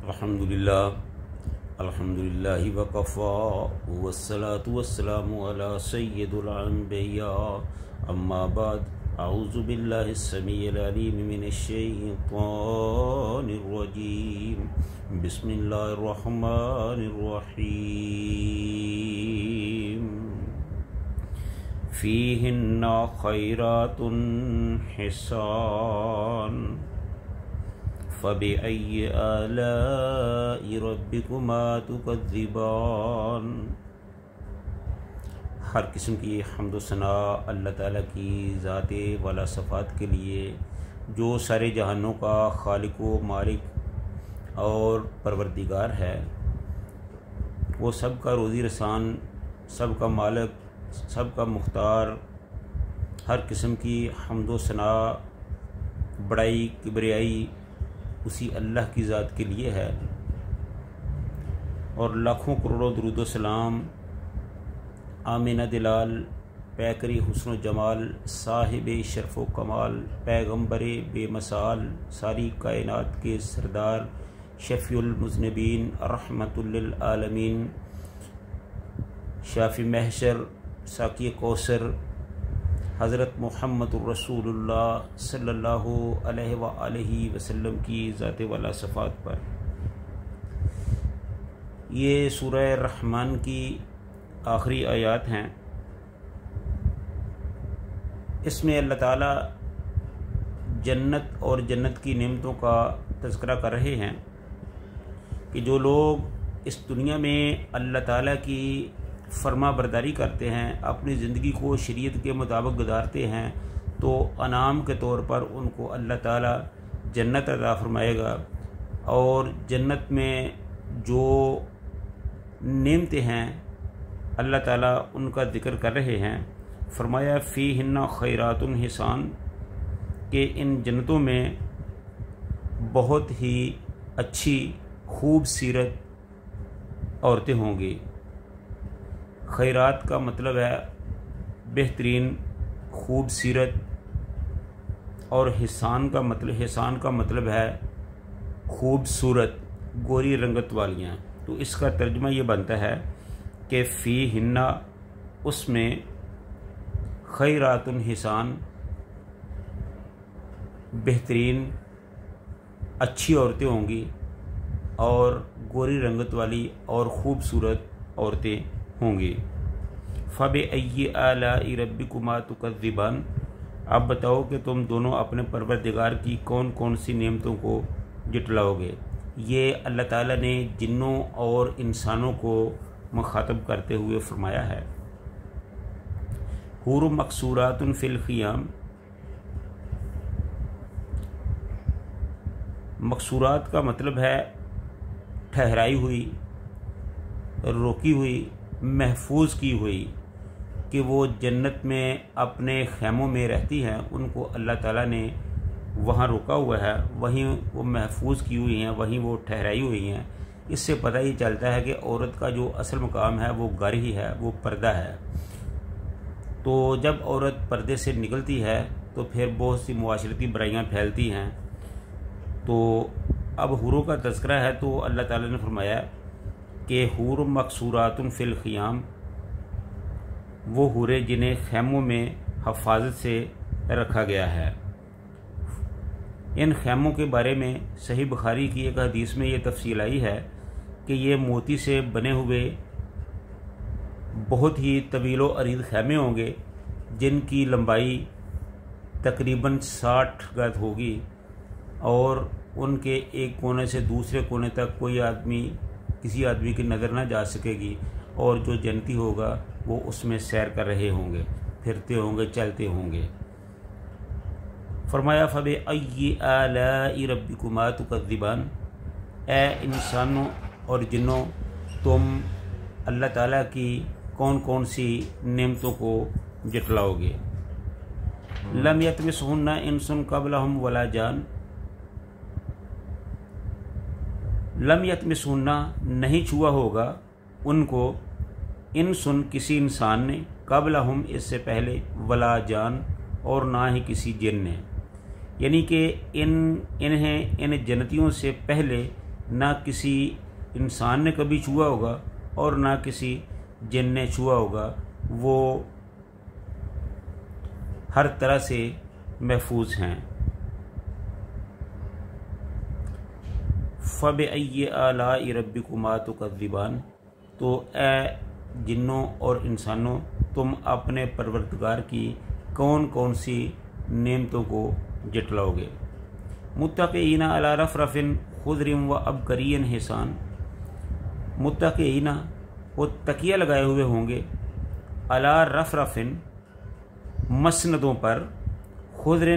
الحمدللہ وکفا والصلاة والسلام علی سید الانبیاء اما بعد اعوذ باللہ السمیع العلیم من الشیطان الرجیم بسم اللہ الرحمن الرحیم فیہن خیرات حسان فَبِأَيِّ آلَاءِ رَبِّكُمَا تُكَذِّبَانِ۔ ہر قسم کی حمد و ثناء اللہ تعالیٰ کی ذات والا صفات کے لیے جو سارے جہانوں کا خالق و مالک اور پروردگار ہے، وہ سب کا روزی رسان، سب کا مالک، سب کا مختار۔ ہر قسم کی حمد و ثناء، بڑائی، کبریائی اسی اللہ کی ذات کے لیے ہے، اور لاکھوں کروڑوں درود و سلام آمینہ دلال، پیکری حسن و جمال، صاحب شرف و کمال، پیغمبر بے مثال، ساری کائنات کے سردار، شفیع المذنبین، رحمت للعالمین، شافی محشر، ساقی کوثر، حضرت محمد الرسول اللہ صلی اللہ علیہ وآلہ وسلم کی ذات والا صفات پر۔ یہ سورہ رحمان کی آخری آیات ہیں۔ اس میں اللہ تعالیٰ جنت اور جنت کی نعمتوں کا تذکرہ کر رہے ہیں کہ جو لوگ اس دنیا میں اللہ تعالیٰ کی فرما برداری کرتے ہیں، اپنی زندگی کو شریعت کے مطابق گزارتے ہیں، تو انعام کے طور پر ان کو اللہ تعالیٰ جنت عطا فرمائے گا، اور جنت میں جو نعمتیں ہیں اللہ تعالیٰ ان کا ذکر کر رہے ہیں۔ فرمایا فیہن خیرات حسان، کہ ان جنتوں میں بہت ہی اچھی خوبصورت عورتیں ہوں گی۔ خیرات کا مطلب ہے بہترین، خوبصورت، اور حسان کا مطلب ہے خوبصورت، گوری رنگت والیاں۔ تو اس کا ترجمہ یہ بنتا ہے کہ فیہن، اس میں، خیرات حسان، بہترین اچھی عورتیں ہوں گی، اور گوری رنگت والی اور خوبصورت عورتیں ہوں گی۔ فَبِأَيِّ آلَاءِ رَبِّكُمَا تُكَذِّبَانِ، اب بتاؤ کہ تم دونوں اپنے پروردگار کی کون کون سی نعمتوں کو جٹلاؤ گے۔ یہ اللہ تعالیٰ نے جنوں اور انسانوں کو مخاطب کرتے ہوئے فرمایا ہے۔ حور مقصورات فی الخیام، مقصورات کا مطلب ہے ٹھہرائی ہوئی، روکی ہوئی، محفوظ کی ہوئی، کہ وہ جنت میں اپنے خیموں میں رہتی ہیں، ان کو اللہ تعالیٰ نے وہاں روکا ہوا ہے، وہیں وہ محفوظ کی ہوئی ہیں، وہیں وہ ٹھہرائی ہوئی ہیں۔ اس سے پتہ ہی چلتا ہے کہ عورت کا جو اصل مقام ہے وہ گھر ہی ہے، وہ پردہ ہے۔ تو جب عورت پردے سے نکلتی ہے تو پھر بہت سی معاشرتی برائیاں پھیلتی ہیں۔ تو اب حوروں کا تذکرہ ہے، تو اللہ تعالیٰ نے فرمایا کہ حور مقصورات فی الخیام، وہ حوریں جنہیں خیموں میں حفاظت سے رکھا گیا ہے۔ ان خیموں کے بارے میں صحیح بخاری کی ایک حدیث میں یہ تفصیل آئی ہے کہ یہ موتی سے بنے ہوئے بہت ہی طویل و عریض خیمے ہوں گے، جن کی لمبائی تقریباً 60 گز ہوگی، اور ان کے ایک کونے سے دوسرے کونے تک کسی آدمی کی نظر نہ جا سکے گی، اور جو جنتی ہوگا وہ اس میں سیر کر رہے ہوں گے، پھرتے ہوں گے، چلتے ہوں گے۔ فرمایا فَبِأَيِّ آلَاءِ رَبِّكُمَا تُكَذِّبَانِ، اے انسانوں اور جنوں، تم اللہ تعالیٰ کی کون کون سی نعمتوں کو جٹلاؤ گے۔ لَمْ يَطْمِثْهُنَّ إِنسٌ قَبْلَهُمْ وَلَا جَانٌ، لم یطمثہن، نہیں چھوا ہوگا ان کو، انسن کسی انسان نے، قبلہم اس سے پہلے، ولا جان اور نہ ہی کسی جن نے، یعنی کہ ان جنتیوں سے پہلے نہ کسی انسان نے کبھی چھوا ہوگا اور نہ کسی جن نے چھوا ہوگا، وہ ہر طرح سے محفوظ ہیں۔ فَبِأَيِّ آلَاءِ رَبِّكُمَا تُكَذِّبَانِ، تو اے جنوں اور انسانوں، تم اپنے پروردگار کی کون کون سی نعمتوں کو جٹلاؤ گے۔ متکئین علی رفرف خضر و عبقری حسان، متکئین وہ تکیہ لگائے ہوئے ہوں گے، علی رفرف مسندوں پر، خضر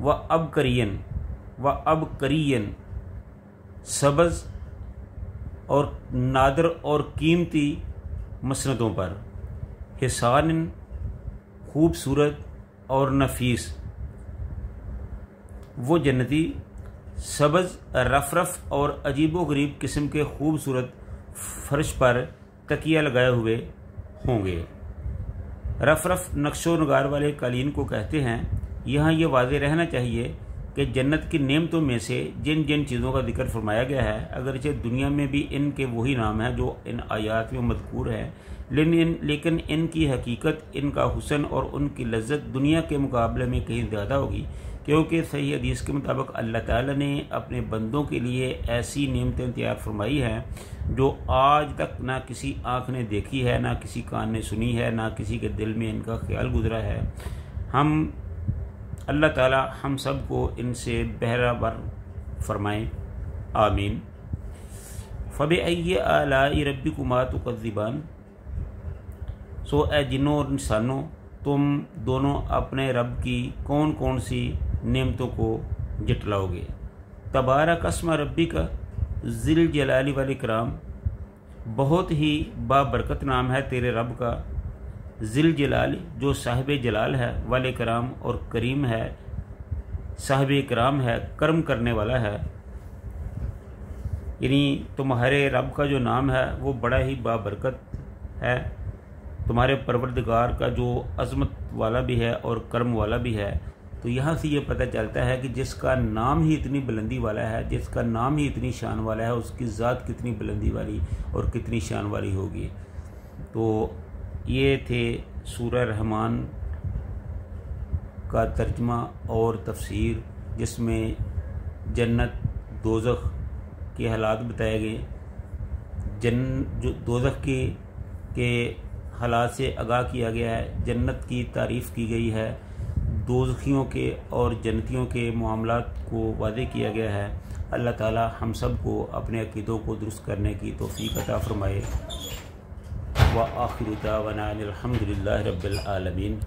و عبقری سبز اور نادر اور قیمتی مسندوں پر، حسان خوبصورت اور نفیس۔ وہ جنتی سبز، رفرف اور عجیب و غریب قسم کے خوبصورت فرش پر تکیہ لگائے ہوئے ہوں گے۔ رفرف نقش و نگار والے قالین کو کہتے ہیں۔ یہاں یہ واضح رہنا چاہیے کہ جنت کی نعمتوں میں سے جن جن چیزوں کا ذکر فرمایا گیا ہے، اگرچہ دنیا میں بھی ان کے وہی نام ہیں جو ان آیات میں مذکور ہے، لیکن ان کی حقیقت، ان کا حسن اور ان کی لذت دنیا کے مقابلے میں کہیں زیادہ ہوگی، کیونکہ صحیح حدیث کے مطابق اللہ تعالیٰ نے اپنے بندوں کے لیے ایسی نعمتیں تیار فرمائی ہیں جو آج تک نہ کسی آنکھ نے دیکھی ہے، نہ کسی کان نے سنی ہے، نہ کسی کے دل میں ان کا خیال گزرا ہے۔ اللہ تعالیٰ ہم سب کو ان سے بہرہ بر فرمائیں، آمین۔ فَبِأَيِّ آلَاءِ رَبِّكُمَا تُكَذِّبَانِ، سو اے جنوں اور انسانوں، تم دونوں اپنے رب کی کون کون سی نعمتوں کو جٹلاؤ گے۔ تبارک اسم ربک ذی الجلال والاکرام، بہت ہی بابرکت نام ہے تیرے رب کا، ذی الجلال جو صاحب جلال ہے، والاکرام اور کریم ہے، صاحب اکرام ہے، کرم کرنے والا ہے۔ یعنی تمہارے رب کا جو نام ہے وہ بڑا ہی بابرکت ہے، تمہارے پروردگار کا جو عظمت والا بھی ہے اور کرم والا بھی ہے۔ تو یہاں سے یہ پتہ چلتا ہے کہ جس کا نام ہی اتنی بلندی والا ہے، جس کا نام ہی اتنی شان والا ہے، اس کی ذات کتنی بلندی والی اور کتنی شان والی ہوگی۔ تو یہ تھے سورہ رحمان کا ترجمہ اور تفسیر، جس میں جنت دوزخ کے حالات بتائے گئے، جو دوزخ کے حالات سے آگاہ کیا گیا ہے، جنت کی تعریف کی گئی ہے، دوزخیوں کے اور جنتیوں کے معاملات کو واضح کیا گیا ہے۔ اللہ تعالی ہم سب کو اپنے عقیدوں کو درست کرنے کی توفیق عطا فرمائے۔ وآخر دعوانا الحمد للہ رب العالمین۔